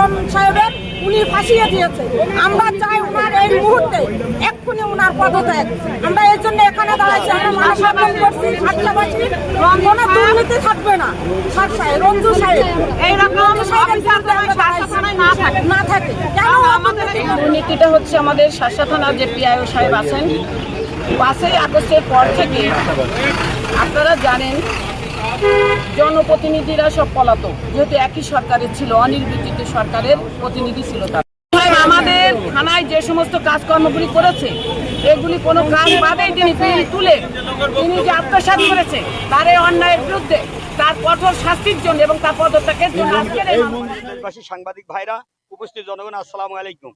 লিটন সাহেবের উনি ফাঁসিয়ে দিয়েছে। আমরা চাই ওনার এই মুহূর্তে এক্ষুনি ওনার পদত্যাগ। আমরা এই জন্য এখানে দাঁড়াইছি, আমরা মানববন্ধন করছি। সাতটাবাসী কোনো দুর্নীতি থাকবে না। সাত সাহেব, রঞ্জু সাহেব, এইরকম না থাকে কেন আমাদের দুর্নীতিটা হচ্ছে আমাদের শাসা থানার যে পিআইও সাহেব আছেন, 5ই আগস্টের পর থেকে আপনারা জানেন জনপ্রতিনিধিরা সব পলাতক, যেহেতু একই সরকারের ছিল, অনির্বাচিত সরকারের প্রতিনিধি ছিল তার। আমাদের থানায় যে সমস্ত কাজকর্মগুলি করেছে এগুলি কোনো কাজ বাদেই তিনি তুলে তিনি যে আত্মসাৎ করেছে তার এই অন্যায়ের বিরুদ্ধে তার কঠোর শাস্তির জন্য এবং তার পদত্যাগের জন্য আজকের এই সাংবাদিক ভাইরা, উপস্থিত জনগণ, আসসালামু আলাইকুম।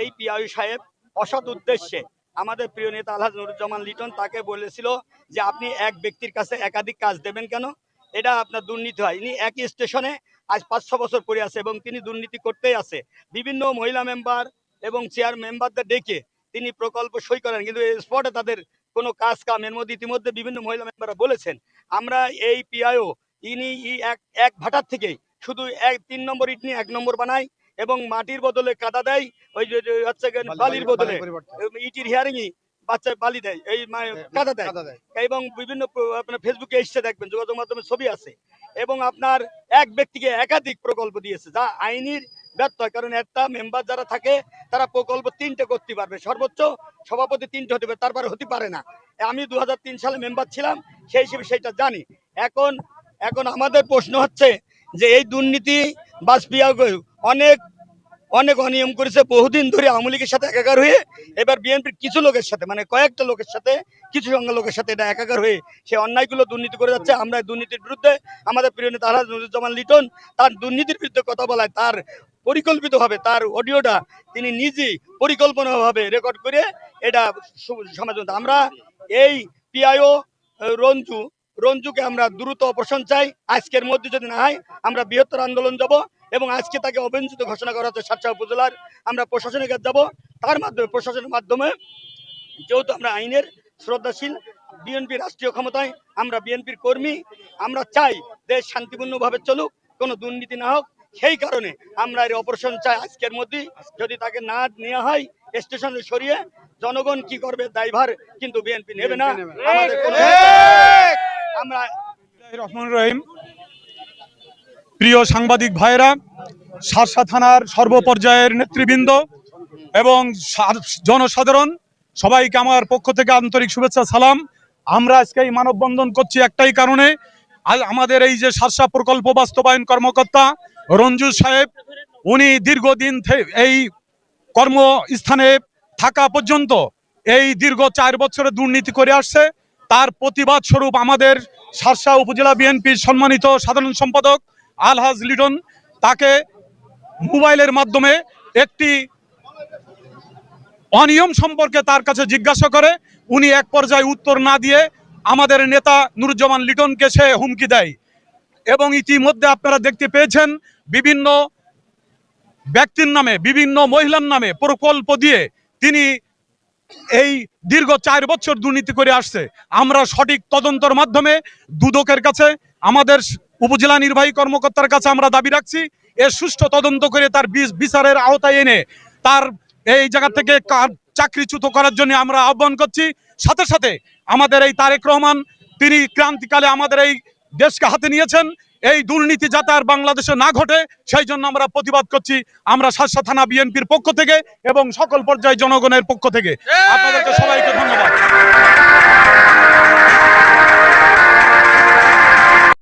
এই পিআইও সাহেব অসৎ উদ্দেশ্যে আমাদের প্রিয় নেতা আলহাজ নুরুজ্জামান লিটন তাকে বলেছিল যে আপনি এক ব্যক্তির কাছে একাধিক কাজ দেবেন কেন, এটা আপনার দুর্নীতি হয়। ইনি একই স্টেশনে আজ 5-6 বছর পরে আছে এবং তিনি দুর্নীতি করতেই আছে। বিভিন্ন মহিলা মেম্বার এবং চেয়ার মেম্বারদের ডেকে তিনি প্রকল্প সই করেন, কিন্তু স্পটে তাদের কোনো কাজ কাম এর মধ্যে ইতিমধ্যে বিভিন্ন মহিলা মেম্বাররা বলেছেন। আমরা এই পিআইও ইনি এক ভাটার থেকেই শুধু 3 নম্বর ইট নিয়ে 1 নম্বর বানায় এবং মাটির বদলে কাদা দেয়, ওই যে হচ্ছে বালির বদলে ইটির হিয়ারিংই বাচ্চা বালি দেয়, এই কাদা দেয়। এবং বিভিন্ন আপনার ফেসবুকে এসে দেখবেন, যোগাযোগ মাধ্যমে ছবি আছে। এবং আপনার এক ব্যক্তিকে একাধিক প্রকল্প দিয়েছে, যা আইনের ব্যর্থ হয়। কারণ একটা মেম্বার যারা থাকে তারা প্রকল্প 3টে করতে পারবে, সর্বোচ্চ সভাপতি 3টে হতে পারে, তারপরে হতে পারে না। আমি 2003 সালে মেম্বার ছিলাম, সেই হিসেবে সেটা জানি। এখন আমাদের প্রশ্ন হচ্ছে যে এই দুর্নীতি বাজপিয়া অনেক অনিয়ম করেছে বহুদিন ধরে আওয়ামী লীগের সাথে একাকার হয়ে, এবার বিএনপির কিছু লোকের সাথে, মানে কয়েকটা লোকের সাথে, কিছু সংখ্যা লোকের সাথে এটা একাকার হয়ে সে অন্যায়গুলো দুর্নীতি করে যাচ্ছে। আমরা দুর্নীতির বিরুদ্ধে, আমাদের প্রিয় নেতা আলহাজ নুরুজ্জামান লিটন তার দুর্নীতির বিরুদ্ধে কথা বলায়, তার পরিকল্পিতভাবে তার অডিওটা তিনি নিজেই পরিকল্পনাভাবে রেকর্ড করে এটা সমাজ। আমরা এই পিআইও রঞ্জুকে আমরা দ্রুত অপসারণ চাই। আজকের মধ্যে যদি না হয় আমরা বৃহত্তর আন্দোলন যাব এবং আজকে তাকে অবঞ্চিত ঘোষণা করা হচ্ছে সাতক্ষীরা উপজেলার। আমরা প্রশাসনের কাছে যাব, তার মাধ্যমে প্রশাসনের মাধ্যমে, যেহেতু আমরা আইনের শ্রদ্ধাশীল, বিএনপি রাষ্ট্রীয় ক্ষমতায়, আমরা বিএনপির কর্মী, আমরা চাই দেশ শান্তিপূর্ণভাবে চলুক, কোনো দুর্নীতি না হোক। সেই কারণে আমরা এর অপারেশন চাই আজকের মধ্যেই। যদি তাকে না নেওয়া হয় স্টেশনে সরিয়ে, জনগণ কি করবে দায়ভার কিন্তু বিএনপি নেবে না। আমরা রহমান রহিম, প্রিয় সাংবাদিক ভাইরা, শার্শা থানার সর্বপর্যায়ের নেতৃবৃন্দ এবং জনসাধারণ, সবাইকে আমার পক্ষ থেকে আন্তরিক শুভেচ্ছা সালাম। আমরা আজকে এই মানববন্ধন করছি একটাই কারণে, আমাদের এই যে শার্শা প্রকল্প বাস্তবায়ন কর্মকর্তা রঞ্জু সাহেব, উনি দীর্ঘদিন এই কর্মস্থানে থাকা পর্যন্ত এই দীর্ঘ 4 বছরে দুর্নীতি করে আসছে। তার প্রতিবাদ স্বরূপ আমাদের শার্শা উপজেলা বিএনপির সম্মানিত সাধারণ সম্পাদক আলহাজ লিটন তাকে মোবাইলের মাধ্যমে একটি অনিয়ম সম্পর্কে তার কাছে জিজ্ঞাসা করে। উনি এক পর্যায়ে উত্তর না দিয়ে আমাদের নেতা নুরুজ্জামান লিটনকে সে হুমকি দেয়। এবং ইতিমধ্যে আপনারা দেখতে পেয়েছেন বিভিন্ন ব্যক্তির নামে, বিভিন্ন মহিলার নামে প্রকল্প দিয়ে তিনি এই দীর্ঘ 4 বছর দুর্নীতি করে আসছে। আমরা সঠিক তদন্তের মাধ্যমে দুদকের কাছে, আমাদের উপজেলা নির্বাহী কর্মকর্তার কাছে আমরা দাবি রাখছি, এর সুষ্ঠু তদন্ত করে তার বিচারের আওতায় এনে তার এই জায়গা থেকে চাকরিচ্যুত করার জন্য আমরা আহ্বান করছি। সাথে সাথে আমাদের এই তারেক রহমান, তিনি ক্রান্তিকালে আমাদের এই দেশকে হাতে নিয়েছেন, এই দুর্নীতি যাতে আর বাংলাদেশে না ঘটে সেই জন্য আমরা প্রতিবাদ করছি। আমরা শার্শা থানা বিএনপির পক্ষ থেকে এবং সকল পর্যায়ে জনগণের পক্ষ থেকে আপনাদেরকে সবাইকে